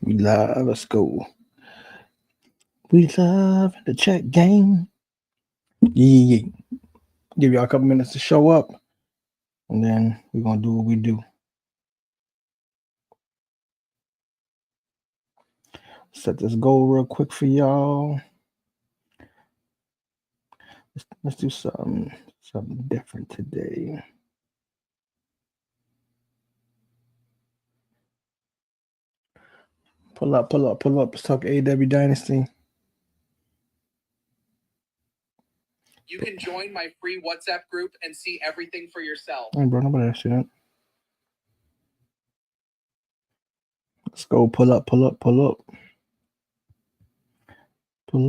We live. Let's go. We love the chat game. Yeah. Give y'all a couple minutes to show up, and then we're gonna do what we do. Set this goal real quick for y'all. Let's do something different today. Pull up. Let's talk AEW Dynasty. You can join my free WhatsApp group and see everything for yourself. Hey, bro, nobody asked you that. Let's go. Pull up. Pull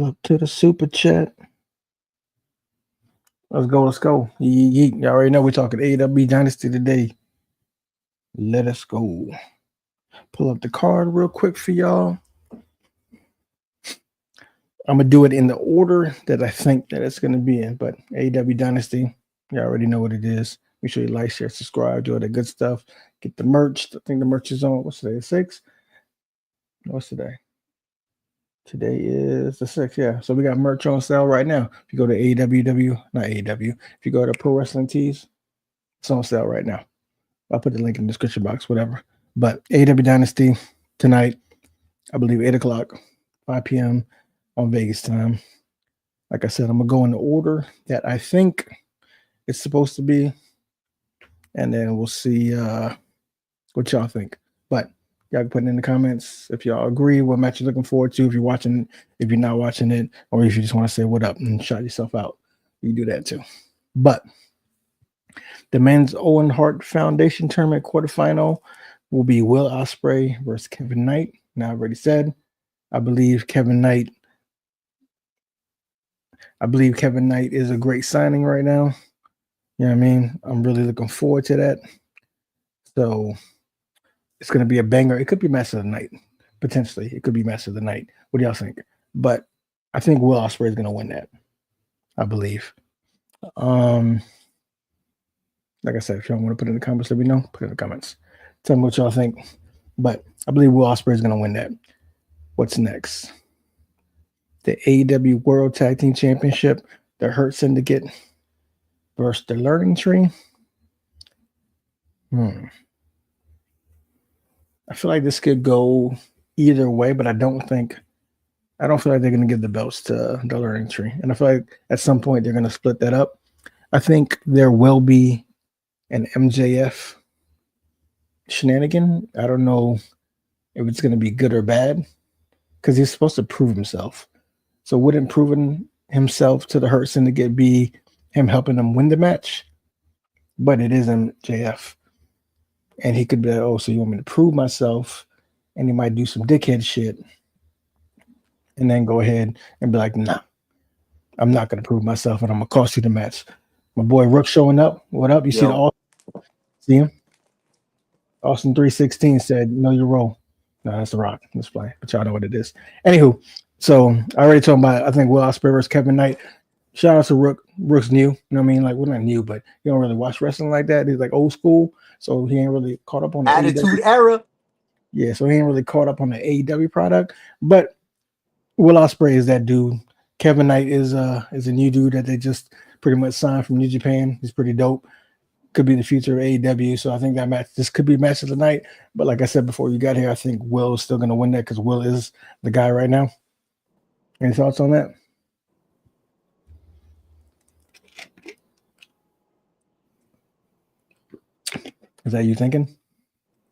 up to the super chat. Let's go. Y'all already know we're talking AEW Dynasty today. Let us go. Pull up the card real quick for y'all. I'm going to do it in the order that I think that it's going to be in. But AEW Dynasty, you already know what it is. Make sure you like, share, subscribe, do all that good stuff. Get the merch. I think the merch is on, what's today, 6? What's today? Today is the 6th, yeah. So we got merch on sale right now. If you go to if you go to Pro Wrestling Tees, it's on sale right now. I'll put the link in the description box, whatever. But AEW Dynasty tonight, I believe 8 o'clock, 5 p.m. on Vegas time. Like I said, I'm going to go in the order that I think it's supposed to be. And then we'll see what y'all think. But y'all can put it in the comments if y'all agree what match you're looking forward to. If you're watching, if you're not watching it, or if you just want to say what up and shout yourself out, you can do that too. But the men's Owen Hart Foundation Tournament quarterfinal will be Will Ospreay versus Kevin Knight. Now, I've already said, I believe Kevin Knight is a great signing right now. You know what I mean? I'm really looking forward to that. So it's going to be a banger. It could be match of the night, potentially. It could be match of the night. What do y'all think? But I think Will Ospreay is going to win that, I believe. Like I said, if y'all want to put it in the comments, let me know. Put it in the comments. Tell me what y'all think. But I believe Will Ospreay is going to win that. What's next? The AEW World Tag Team Championship, the Hurt Syndicate versus the Learning Tree. I feel like this could go either way, but I don't feel like they're going to give the belts to the Learning Tree. And I feel like at some point they're going to split that up. I think there will be an MJF shenanigan. I don't know if it's going to be good or bad because he's supposed to prove himself. So wouldn't proving himself to the Hurt Syndicate be him helping them win the match? But it is MJF. And he could be like, oh, so you want me to prove myself? And he might do some dickhead shit. And then go ahead and be like, nah, I'm not going to prove myself and I'm going to cost you the match. My boy Rook showing up. What up? You see the Austin? See him? Austin 316 said, know your role. No, that's the Rock. Let's play. But y'all know what it is. Anywho, so I already talked about, I think, Will Ospreay versus Kevin Knight. Shout out to Rook. Rook's new. You know what I mean? Like, well, not new, but he don't really watch wrestling like that. He's like old school. So he ain't really caught up on the Attitude Era. Yeah, so he ain't really caught up on the AEW product. But Will Ospreay is that dude. Kevin Knight is a new dude that they just pretty much signed from New Japan. He's pretty dope. Could be the future of AEW. So I think that match, this could be match of the night. But like I said before you got here, I think Will is still going to win that because Will is the guy right now. Any thoughts on that? Is that you thinking?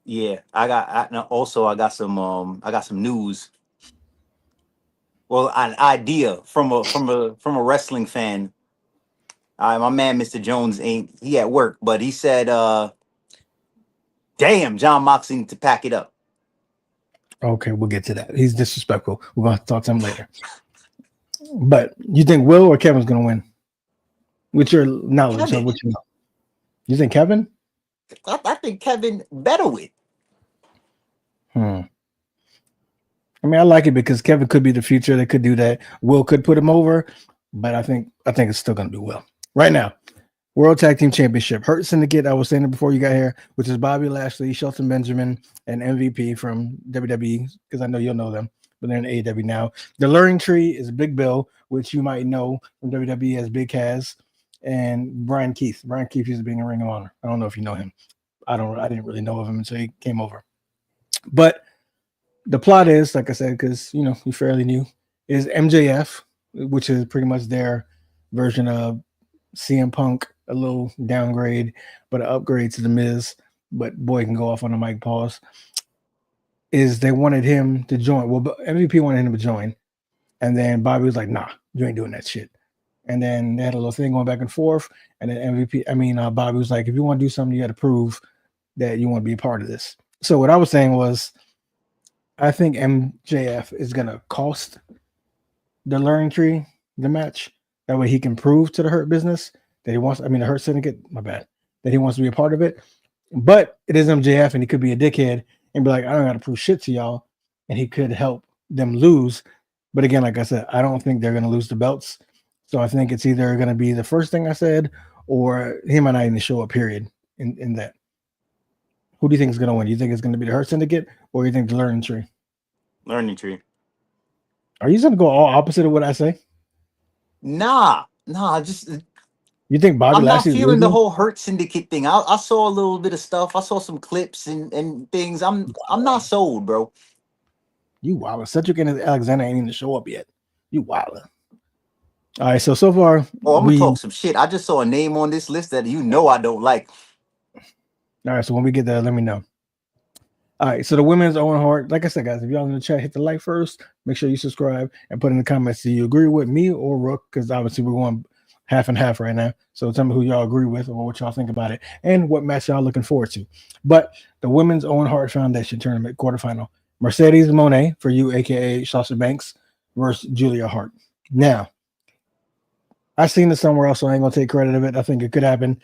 Yeah, I got some news. Well, an idea from a wrestling fan. My man, Mr. Jones, he at work, but he said, damn, John Moxley need to pack it up. Okay, we'll get to that. He's disrespectful. We're going to talk to him later. But you think Will or Kevin's going to win? With your knowledge of what you know. You think Kevin? I think Kevin better win. I mean, I like it because Kevin could be the future. They could do that. Will could put him over, but I think it's still going to be Will. Right now, World Tag Team Championship. Hurt Syndicate, I was saying it before you got here, which is Bobby Lashley, Shelton Benjamin, and MVP from WWE, because I know you'll know them, but they're in AEW now. The Luring Tree is Big Bill, which you might know from WWE as Big Cass, and Brian Keith. Brian Keith used to be in Ring of Honor. I don't know if you know him. I didn't really know of him until he came over. But the plot is, like I said, because you're fairly new, is MJF, which is pretty much their version of CM Punk, a little downgrade, but an upgrade to the Miz. But boy can go off on a mic pause. Is they wanted him to join. Well, MVP wanted him to join, and then Bobby was like, "Nah, you ain't doing that shit." And then they had a little thing going back and forth. And then Bobby was like, "If you want to do something, you got to prove that you want to be a part of this." So what I was saying was, I think MJF is gonna cost the Luring Tree the match. That way he can prove to the Hurt Business that he wants, the Hurt Syndicate, my bad, that he wants to be a part of it. But it is MJF, and he could be a dickhead and be like, I don't got to prove shit to y'all. And he could help them lose. But again, like I said, I don't think they're going to lose the belts. So I think it's either going to be the first thing I said, or he might not even show up, period, in that. Who do you think is going to win? You think it's going to be the Hurt Syndicate, or you think the Learning Tree? Learning Tree. Are you going to go all opposite of what I say? Nah, just you think Bobby I'm Lashley's not feeling losing? the whole Hurt Syndicate thing. I saw a little bit of stuff. I saw some clips and things. I'm not sold, bro. You wild. Cedric and Alexander ain't even show up yet. You wild. All right, so far, I'm gonna talk some shit. I just saw a name on this list that I don't like. All right, so when we get there, let me know. All right, so the women's Owen Hart. Like I said, guys, if y'all in the chat, hit the like first. Make sure you subscribe and put in the comments, do you agree with me or Rook? Because obviously we're going half and half right now. So tell me who y'all agree with or what y'all think about it and what match y'all looking forward to. But the women's Owen Hart Foundation tournament quarterfinal. Mercedes Moné for you, a.k.a. Sasha Banks, versus Julia Hart. Now, I seen this somewhere else, so I ain't going to take credit of it. I think it could happen.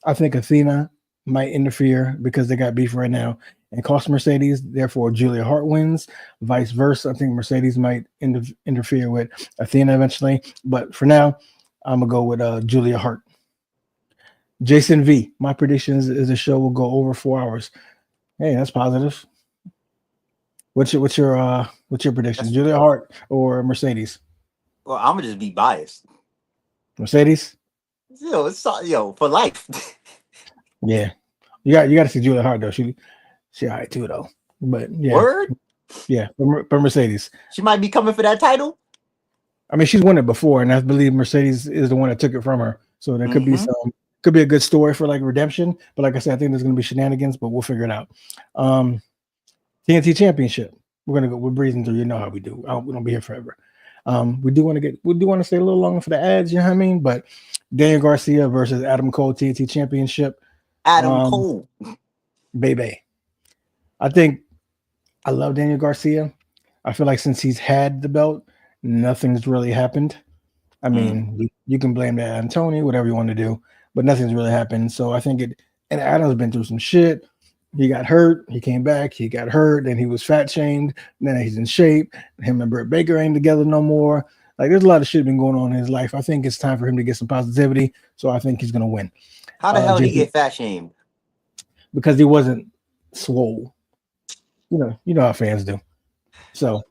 I think Athena might interfere because they got beef right now and cost Mercedes. Therefore, Julia Hart wins. Vice versa. I think Mercedes might interfere with Athena eventually. But for now, I'm going to go with Julia Hart. Jason V. My predictions is the show will go over 4 hours. Hey, that's positive. What's your prediction? Julia Hart or Mercedes? Well, I'm gonna just be biased. Mercedes? Yo, for life. Yeah. You got to see Julia Hart though. She all right too though. But yeah. Word? Yeah, for Mercedes. She might be coming for that title. She's won it before, and I believe Mercedes is the one that took it from her. So there could be a good story for like redemption. But like I said, I think there's gonna be shenanigans, but we'll figure it out. TNT Championship. We're breezing through. You know how we do. We don't be here forever. We do want to stay a little longer for the ads. You know what I mean? But Daniel Garcia versus Adam Cole TNT Championship. Adam Cole, baby. I love Daniel Garcia. I feel like since he's had the belt, nothing's really happened. You can blame that on Tony, whatever you want to do, but nothing's really happened. So I think and Adam's been through some shit. He got hurt. He came back. He got hurt. Then he was fat shamed. Then he's in shape. Him and Britt Baker ain't together no more. Like there's a lot of shit been going on in his life. I think it's time for him to get some positivity. So I think he's gonna win. How the hell did he get fat shamed? Because he wasn't swole. You know how fans do. So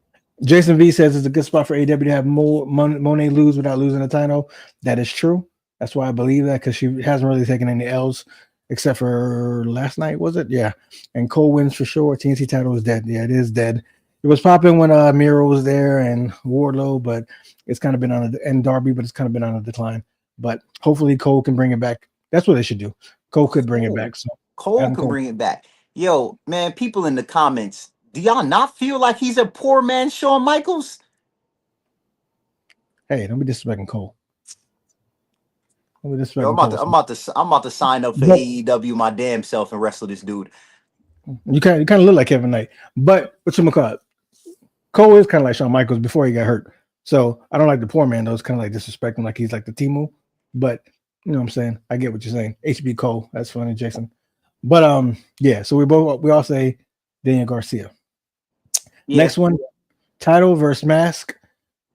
Jason V says it's a good spot for AEW to have Monet lose without losing the title. That is true. That's why I believe that, because she hasn't really taken any L's. Except for last night, was it? Yeah. And Cole wins for sure. TNT title is dead. Yeah, it is dead. It was popping when Miro was there and Wardlow, but it's kind of been and Darby, but it's kind of been on a decline. But hopefully Cole can bring it back. That's what they should do. Cole could bring it back. So Cole can bring it back. Yo, man, people in the comments, do y'all not feel like he's a poor man, Shawn Michaels? Hey, don't be disrespecting Cole. Yo, I'm about to sign up for AEW my damn self and wrestle this dude. You kind of look like Kevin Knight, but what you call it? Cole is kind of like Shawn Michaels before he got hurt. So I don't like the poor man though. It's kind of like disrespecting, like he's like the Timu. But you know what I'm saying? I get what you're saying. HB Cole, that's funny, Jason. But yeah. So we all say Daniel Garcia. Yeah. Next one, title versus mask.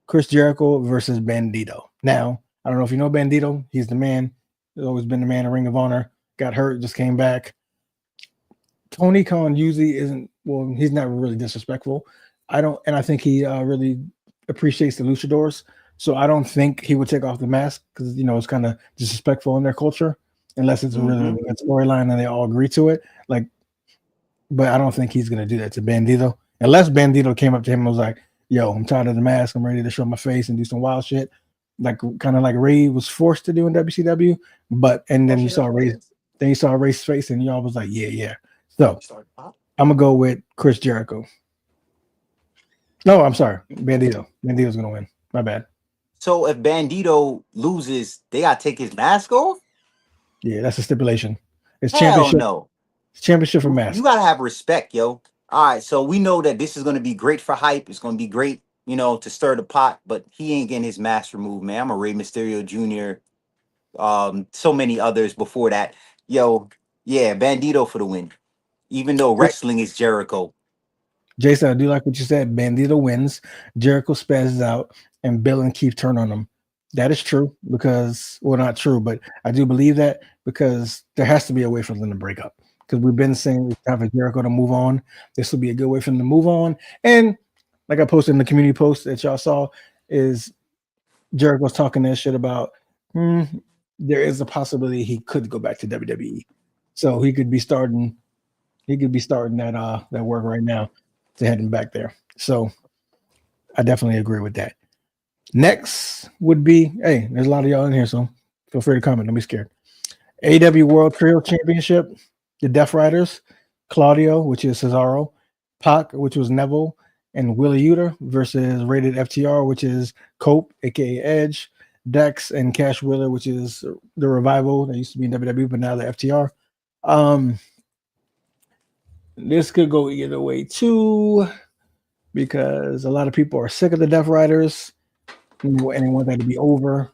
Chris Jericho versus Bandito. Now I don't know if you know Bandito. He's the man. He's always been the man in Ring of Honor. Got hurt, just came back. Tony Khan usually isn't. Well, he's not really disrespectful. I think he really appreciates the luchadors. So I don't think he would take off the mask because it's kind of disrespectful in their culture, unless it's a really good storyline and they all agree to it. But I don't think he's gonna do that to Bandito unless Bandito came up to him and was like, "Yo, I'm tired of the mask. I'm ready to show my face and do some wild shit." Kind of like Ray was forced to do in WCW, and then you saw Ray's face, and y'all was like, yeah. So I'm gonna go with Chris Jericho. No, I'm sorry, Bandito. Bandito's gonna win. My bad. So if Bandito loses, they gotta take his mask off. Yeah, that's a stipulation. It's Hell championship. no. It's championship for mask. You gotta have respect, yo. All right, so we know that this is gonna be great for hype. It's gonna be great, to stir the pot. But he ain't getting his mask removed, man. I'm a Rey Mysterio Jr. So many others before that. Yo, yeah, Bandito for the win. Even though wrestling is Jericho. Jason, I do like what you said. Bandito wins, Jericho spazzes out, and Bill and Keith turn on him. That is true not true, but I do believe that because there has to be a way for them to break up. Because we've been saying it's time for Jericho to move on. This will be a good way for them to move on. And like I posted in the community post that y'all saw, is Jericho's talking that shit about there is a possibility he could go back to WWE. So he could be starting that work right now to heading back there. So I definitely agree with that. Next would be, hey, there's a lot of y'all in here, so feel free to comment. Don't be scared. AEW World Trio Championship, the Death Riders, Claudio, which is Cesaro, Pac, which was Neville, and Wheeler Yuta versus Rated FTR, which is Cope, aka Edge, Dex, and Cash Wheeler, which is the Revival that used to be in WWE, but now the FTR. This could go either way too, because a lot of people are sick of the Death Riders and they want that to be over.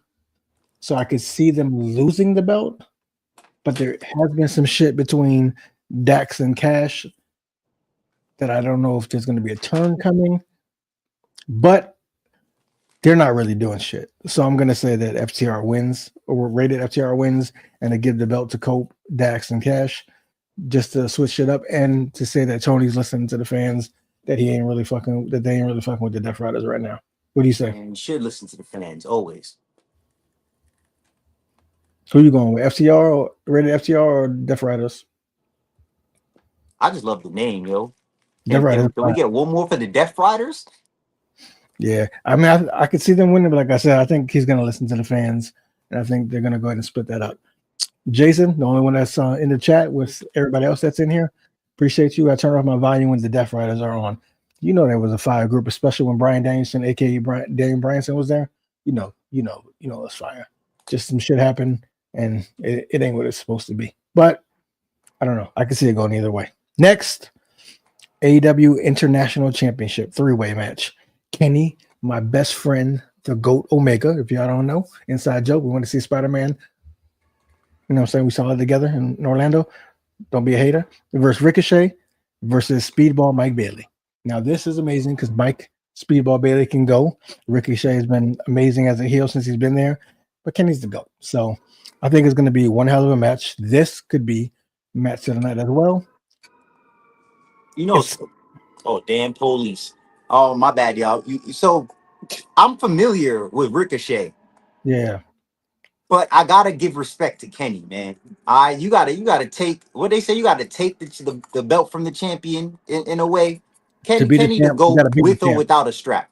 So I could see them losing the belt, but there has been some shit between Dax and Cash that I don't know if there's going to be a turn coming, but they're not really doing shit. So I'm going to say that FTR wins, or Rated FTR wins, and they give the belt to Cope, Dax, and Cash, just to switch shit up and to say that Tony's listening to the fans, that they ain't really fucking with the Death Riders right now. What do you say? And you should listen to the fans always. Who you going with? FTR or Rated FTR or Death Riders? I just love the name, yo. Death Riders. Can we get one more for the Death Riders? Yeah, I mean, I could see them winning, but like I said, I think he's going to listen to the fans, and I think they're going to go ahead and split that up. Jason, the only one that's in the chat with everybody else that's in here, appreciate you. I turn off my volume when the Death Riders are on. There was a fire group, especially when Brian Danielson, aka Daniel Bryanson, was there. It's fire. Just some shit happened, and it ain't what it's supposed to be. But I don't know. I can see it going either way. Next, AEW International Championship 3-way match. Kenny, my best friend, the GOAT Omega. If y'all don't know, inside joke. We want to see Spider-Man. You know what I'm saying? We saw it together in Orlando. Don't be a hater. Versus Ricochet versus Speedball Mike Bailey. Now, this is amazing because Mike Speedball Bailey can go. Ricochet has been amazing as a heel since he's been there, but Kenny's the GOAT. So I think it's going to be one hell of a match. This could be match of the night as well. Damn police. Oh, my bad, y'all. So I'm familiar with Ricochet. Yeah. But I gotta give respect to Kenny, man. You gotta take what they say. You gotta take the belt from the champion in a way. Kenny to go with or without a strap.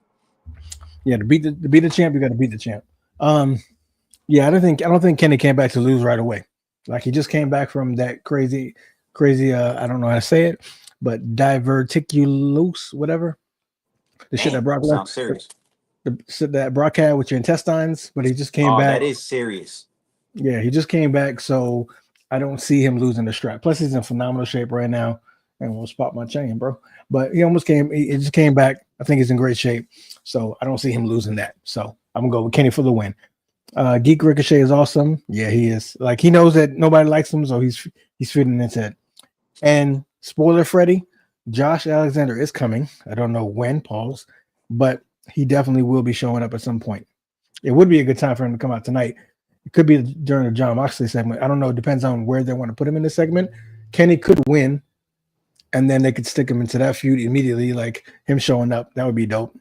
Yeah, to beat the champ, you got to beat the champ. Yeah, I don't think Kenny came back to lose right away. Like he just came back from that crazy. I don't know how to say it, but diverticulous, whatever. The shit that Brock sounds serious. The shit that Brock had with your intestines, but he just came back. That is serious. Yeah, he just came back, so I don't see him losing the strap. Plus, he's in phenomenal shape right now, and we'll spot my chain, bro. But he just came back. I think he's in great shape, so I don't see him losing that. So I'm gonna go with Kenny for the win. Geek Ricochet is awesome. Yeah, he is. Like he knows that nobody likes him, so he's fitting into it. And spoiler, Freddy, Josh Alexander is coming. I don't know when, pause, but he definitely will be showing up at some point. It would be a good time for him to come out tonight. It could be during the John Moxley segment. I don't know. It depends on where they want to put him in the segment. Kenny could win, and then they could stick him into that feud immediately, like him showing up. That would be dope.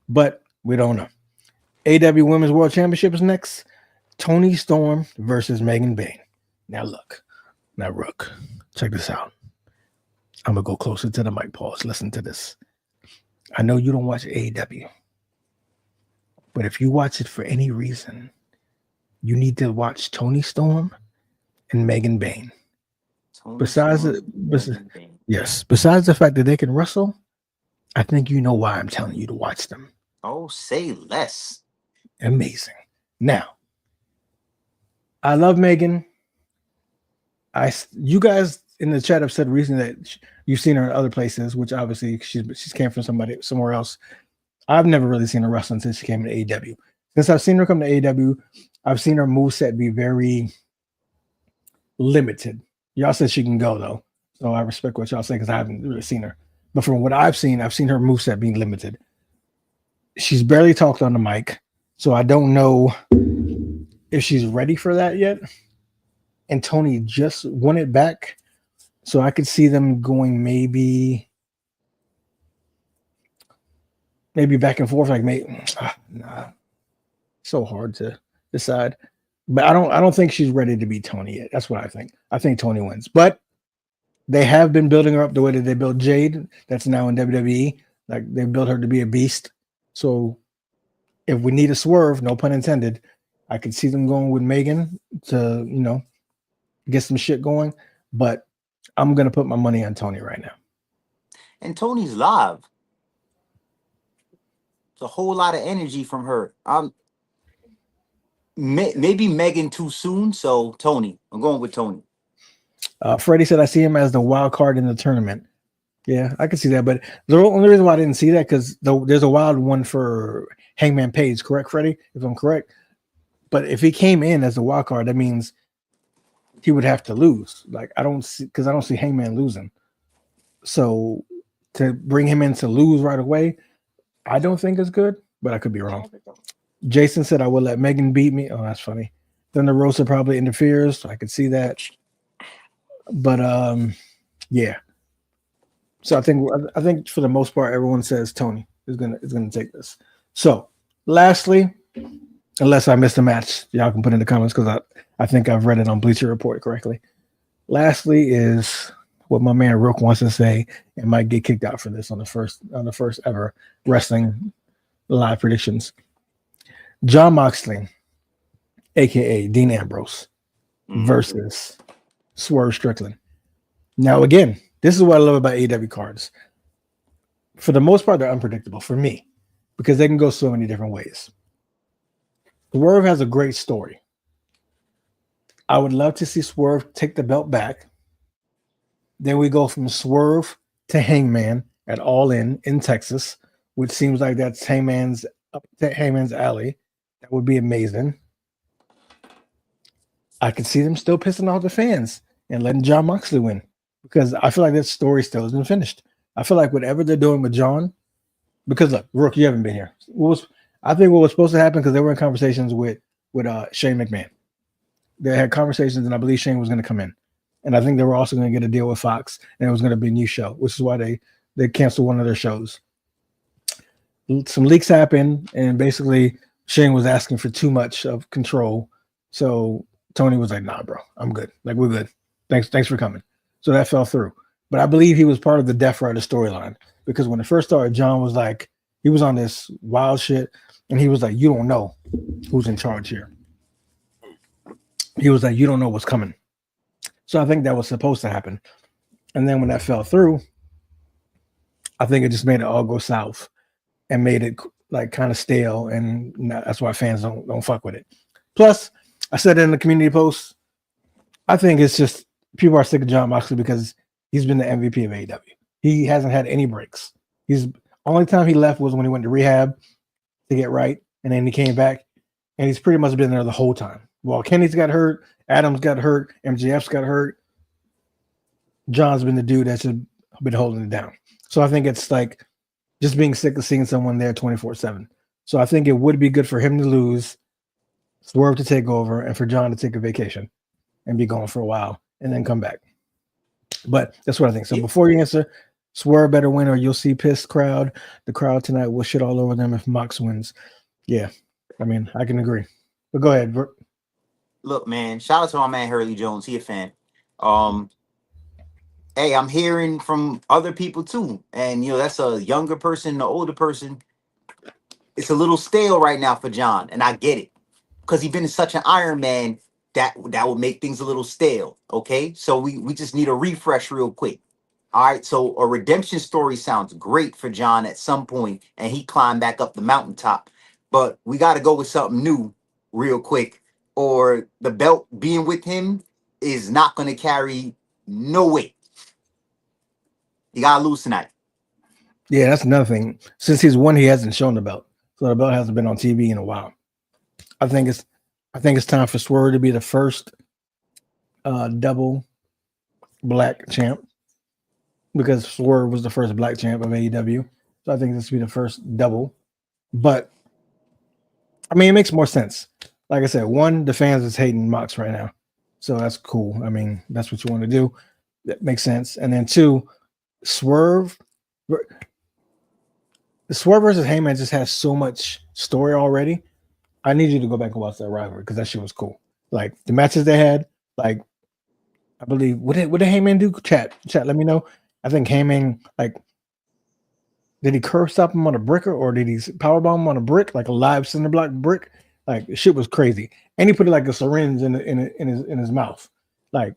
But we don't know. AEW Women's World Championship is next. Toni Storm versus Megan Bayne. Now look. Now Rook. Check this out. I'm going to go closer to the mic. Pause. Listen to this. I know you don't watch AEW. But if you watch it for any reason, you need to watch Toni Storm and Megan Bayne. Besides the fact that they can wrestle, I think you know why I'm telling you to watch them. Oh, say less. Amazing. Now, I love Megan. You guys in the chat have said recently that you've seen her in other places, which obviously she's came from somewhere else. I've never really seen her wrestling since she came to AEW. Since I've seen her come to AEW, I've seen her moveset be very limited. Y'all said she can go though, so I respect what y'all say because I haven't really seen her. But from what I've seen her moveset being limited. She's barely talked on the mic, so I don't know if she's ready for that yet. And Toni just won it back, so I could see them going maybe back and forth. Like nah, so hard to decide. But I don't think she's ready to beat Toni yet. That's what I think. I think Toni wins, but they have been building her up the way that they built Jade. That's now in WWE. Like they built her to be a beast. So if we need a swerve, no pun intended, I could see them going with Megan to, get some shit going. But I'm going to put my money on Toni right now. And Toni's live. It's a whole lot of energy from her. Maybe Megan too soon. So Toni, I'm going with Toni. Freddie said, I see him as the wild card in the tournament. Yeah, I can see that. But the only reason why I didn't see that because there's a wild one for Hangman Page, correct, Freddie? If I'm correct. But if he came in as a wild card, that means he would have to lose. Like I don't see Hangman losing. So to bring him in to lose right away, I don't think is good. But I could be wrong. Jason said I will let Megan beat me. Oh, that's funny. Then the Rosa probably interferes. So I could see that. But yeah. So I think for the most part, everyone says Toni is gonna take this. So lastly, unless I missed a match, y'all can put in the comments because I think I've read it on Bleacher Report correctly. Lastly is what my man Rook wants to say and might get kicked out for this on the first ever wrestling live predictions. John Moxley, aka Dean Ambrose, versus Swerve Strickland. Now again, this is what I love about AEW cards. For the most part, they're unpredictable for me because they can go so many different ways. Swerve has a great story. I would love to see Swerve take the belt back. Then we go from Swerve to Hangman at All In Texas, which seems like that's Hangman's alley. That would be amazing. I could see them still pissing off the fans and letting John Moxley win. Because I feel like that story still isn't finished. I feel like whatever they're doing with John, because look, Rook, you haven't been here. I think what was supposed to happen because they were in conversations with Shane McMahon. They had conversations, and I believe Shane was going to come in, and I think they were also going to get a deal with Fox, and it was going to be a new show, which is why they canceled one of their shows. Some leaks happened, and basically Shane was asking for too much of control, so Tony was like, "Nah, bro, I'm good. Like we're good. Thanks for coming." So that fell through. But I believe he was part of the Death Rider storyline because when it first started, John was like, he was on this wild shit. And he was like, you don't know who's in charge here. He was like, you don't know what's coming. So I think that was supposed to happen. And then when that fell through, I think it just made it all go south and made it like kind of stale. And that's why fans don't fuck with it. Plus, I said in the community post, I think it's just people are sick of John Moxley because he's been the MVP of AEW. He hasn't had any breaks. Only time he left was when he went to rehab to get right, and then he came back, and he's pretty much been there the whole time. Well, Kenny's got hurt, Adams got hurt, MJF's got hurt. John's been the dude that's been holding it down. So I think it's like just being sick of seeing someone there 24/7. So I think it would be good for him to lose Swerve to take over, and for John to take a vacation and be gone for a while and then come back. But that's what I think. So before you answer, Swerve better win or you'll see pissed crowd. The crowd tonight will shit all over them if Mox wins. Yeah, I mean, I can agree. But go ahead. Look, man, shout out to my man Hurley Jones. He a fan. Hey, I'm hearing from other people too. And that's a younger person, an older person. It's a little stale right now for John, and I get it. Because he's been such an Iron Man that will make things a little stale. Okay. So we just need a refresh real quick. All right. So a redemption story sounds great for John at some point, and he climbed back up the mountaintop. But we got to go with something new real quick, or the belt being with him is not going to carry no weight. You got to lose tonight. Yeah, that's another thing. Since he's won, he hasn't shown the belt. So the belt hasn't been on TV in a while. I think it's time for Swerve to be the first double black champ, because Swerve was the first black champ of AEW. So I think this will be the first double. But I mean, it makes more sense. Like I said, one, the fans is hating Mox right now. So that's cool. I mean, that's what you want to do. That makes sense. And then two, Swerve versus Heyman just has so much story already. I need you to go back and watch that rivalry because that shit was cool. Like the matches they had, like I believe what did Heyman do? Chat, let me know. I think Heyman, like, did he curb stop him on a bricker or did he powerbomb him on a brick, like a live cinder block brick? Like the shit was crazy. And he put like a syringe in his mouth. Like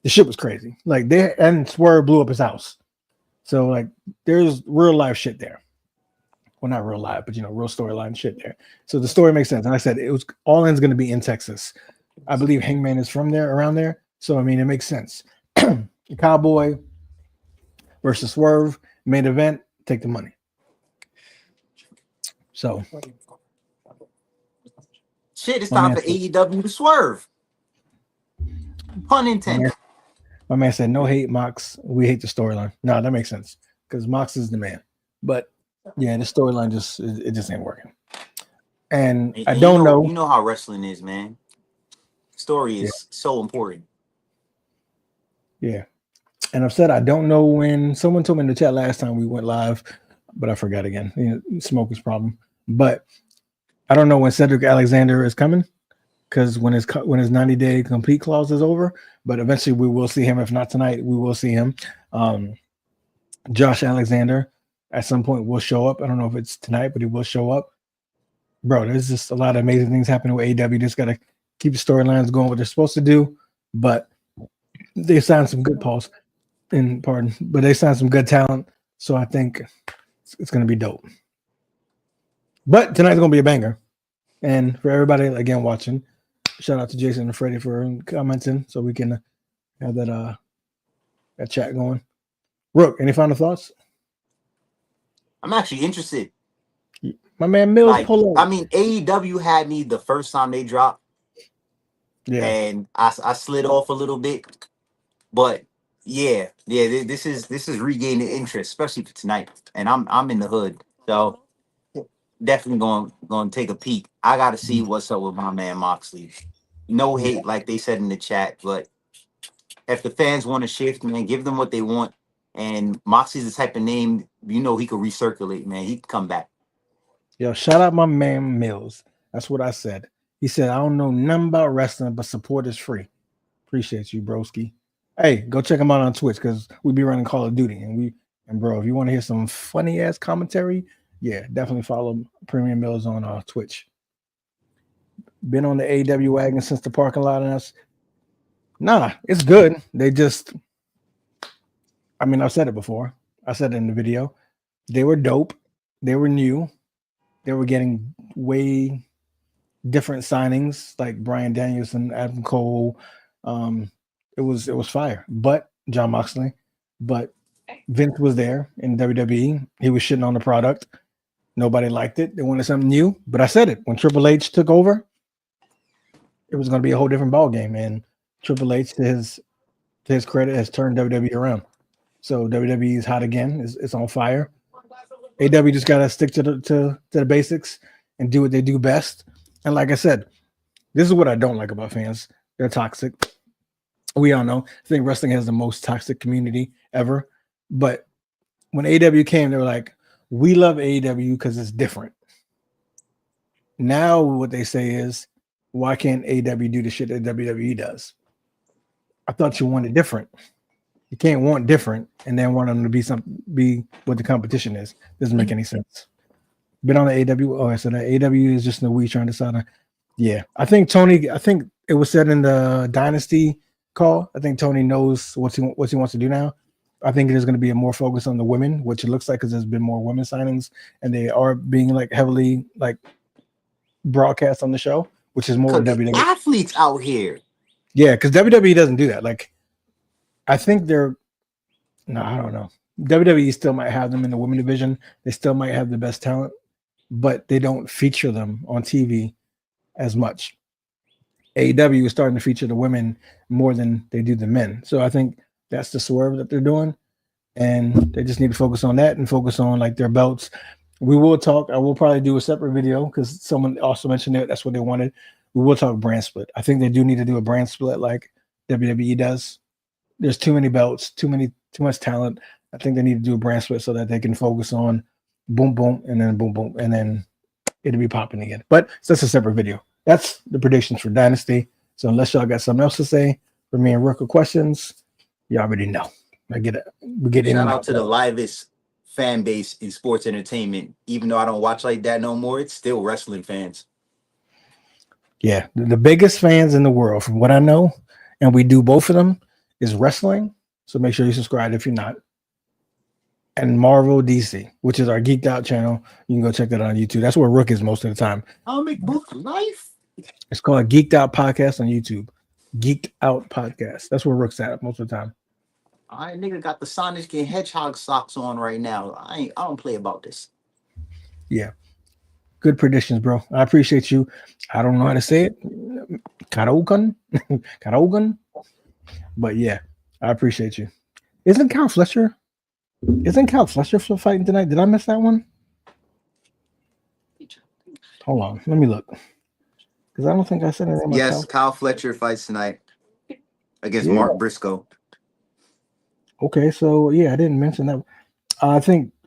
the shit was crazy. Like and Swerve blew up his house. So like there's real life shit there. Well, not real life, but real storyline shit there. So the story makes sense. And I said it was All In's going to be in Texas. I believe Hangman is from there, around there. So I mean, it makes sense. Cowboy versus Swerve, main event, take the money. So shit, it's time for AEW to swerve. Pun intended. My man said, "No hate, Mox. We hate the storyline." No, that makes sense because Mox is the man. But yeah, the storyline just ain't working. And I don't know. You know how wrestling is, man. Story is so important. Yeah. And I've said I don't know when. Someone told me in the chat last time we went live, but I forgot again. Smoker's problem. But I don't know when Cedric Alexander is coming, because when his 90-day complete clause is over. But eventually we will see him. If not tonight, we will see him. Josh Alexander at some point will show up. I don't know if it's tonight, but he will show up. Bro, there's just a lot of amazing things happening with AEW. Just got to keep the storylines going what they're supposed to do. But they signed some good but they signed some good talent. So I think it's going to be dope. But tonight's going to be a banger. And for everybody, again, watching, shout out to Jason and Freddie for commenting so we can have that chat going. Rook, any final thoughts? I'm actually interested. My man Mills, pull up. I mean, AEW had me the first time they dropped. Yeah. And I slid off a little bit. But yeah, this is regaining interest, especially for tonight. And I'm in the hood. So definitely going to take a peek. I got to see what's up with my man Moxley. No hate, like they said in the chat, but if the fans want to shift, man, give them what they want. And Moxley's the type of name, he could recirculate, man. He could come back. Yo, shout out my man Mills. That's what I said. He said, I don't know nothing about wrestling, but support is free. Appreciate you, broski. Hey, go check him out on Twitch because we be running Call of Duty. And bro, if you want to hear some funny ass commentary, yeah, definitely follow Premium Mills on Twitch. Been on the AEW wagon since the parking lot, and nah, it's good. They just, I mean, I've said it before. I said it in the video. They were dope. They were new. They were getting way different signings like Bryan Danielson, Adam Cole. It was fire. But John Moxley, but Vince was there in WWE. He was shitting on the product. Nobody liked it. They wanted something new. But I said it when Triple H took over, it was going to be a whole different ball game. And Triple H, to his credit, has turned WWE around. So WWE is hot again. It's on fire. AEW just got to stick to the basics and do what they do best. And like I said, This is what I don't like about fans. They're toxic. We all know. I think wrestling has the most toxic community ever. But when AEW came, they were like, we love AEW because it's different. Now what they say is, why can't AEW do the shit that WWE does? I thought you wanted different. You can't want different and then want them to be what the competition is. Doesn't make any sense. Been on the AEW. Oh, so the AEW is just in the week trying to decide on. Yeah, I think it was said in the Dynasty call. I think Tony knows what he wants to do now. I think there's going to be a more focus on the women, which it looks like because there's been more women signings and they are being like heavily like broadcast on the show, which is more WWE athletes out here. Yeah, because WWE doesn't do that. Like, I think I don't know. WWE still might have them in the women division. They still might have the best talent, but they don't feature them on TV as much. AEW is starting to feature the women more than they do the men. So I think that's the swerve that they're doing. And they just need to focus on that and focus on like their belts. We will talk. I will probably do a separate video because someone also mentioned it. That's what they wanted. We will talk brand split. I think they do need to do a brand split like WWE does. There's too many belts, too much talent. I think they need to do a brand split so that they can focus on boom, boom, and then boom, boom, and then it'll be popping again. But that's a separate video. That's the predictions for Dynasty. So unless y'all got something else to say for me and Rook or questions, you already know. We get Shout out to the livest fan base in sports entertainment. Even though I don't watch like that no more, it's still wrestling fans. Yeah, the biggest fans in the world, from what I know, and we do both of them, is wrestling. So make sure you subscribe if you're not. And Marvel DC, which is our Geeked Out channel. You can go check that out on YouTube. That's where Rook is most of the time. Comic book life. It's called a Geeked Out Podcast on YouTube. Geeked Out Podcast. That's where Rook's at most of the time. I nigga got the Sonic and Hedgehog socks on right now. I don't play about this. Yeah. Good predictions, bro. I appreciate you. I don't know how to say it. Karaoke. But yeah, I appreciate you. Isn't Kyle Fletcher fighting tonight? Did I miss that one? Hold on. Let me look. Because I don't think I said anything about Yes, Kyle Fletcher fights tonight against Mark Briscoe. Okay, so yeah, I didn't mention that.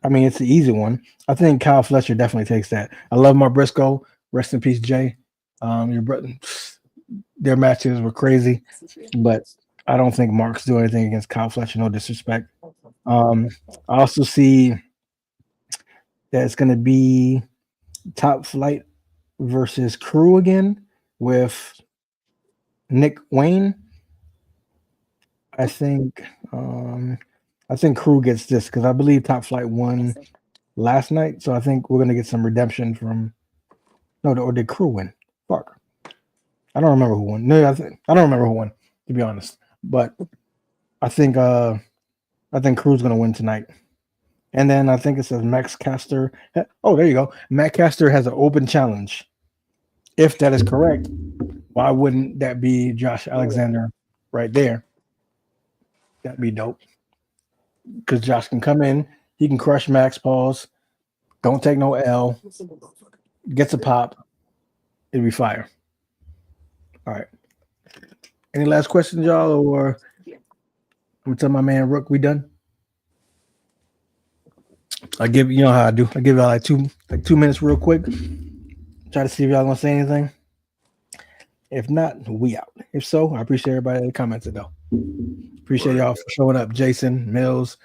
It's the easy one. I think Kyle Fletcher definitely takes that. I love Mark Briscoe. Rest in peace, Jay. Your brother, their matches were crazy, but I don't think Mark's doing anything against Kyle Fletcher. No disrespect. I also see that it's going to be Top Flight versus Crew again with Nick Wayne. I think Crew gets this because I believe Top Flight won last night, so I think we're gonna get some redemption from. No, or did Crew win? Fuck, I don't remember who won. No, I don't remember who won, to be honest. But I think Crew's gonna win tonight. And then I think it says Max Caster. Oh, there you go. Matt Caster has an open challenge. If that is correct, why wouldn't that be Josh Alexander right there? That'd be dope. Because Josh can come in, he can crush Max, pause, don't take no L, gets a pop, it'd be fire. All right. Any last questions, y'all? Or I'm gonna tell my man Rook we done. I give you know how I do. I give y'all like 2 minutes real quick. Try to see if y'all gonna say anything. If not, we out. If so, I appreciate everybody that commented though. Appreciate y'all for showing up. Jason, Mills,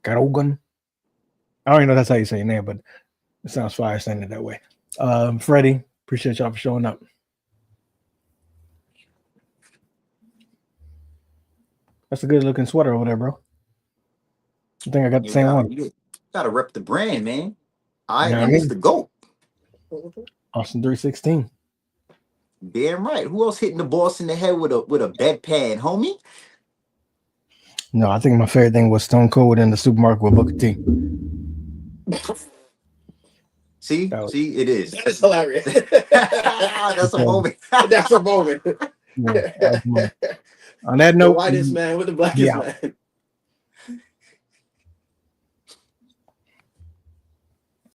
Garogan. I don't even know if that's how you say your name, but it sounds fire saying it that way. Freddie, appreciate y'all for showing up. That's a good looking sweater over there, bro. I think I got the same one. You gotta rep the brand, man. It's the GOAT. Austin 316. Damn right. Who else hitting the boss in the head with a bedpan, homie? No, I think my favorite thing was Stone Cold in the supermarket with Booker T. See, it is. That is hilarious. That's a moment. That's a moment. Yeah, on that note, the whitest man with the blackest man.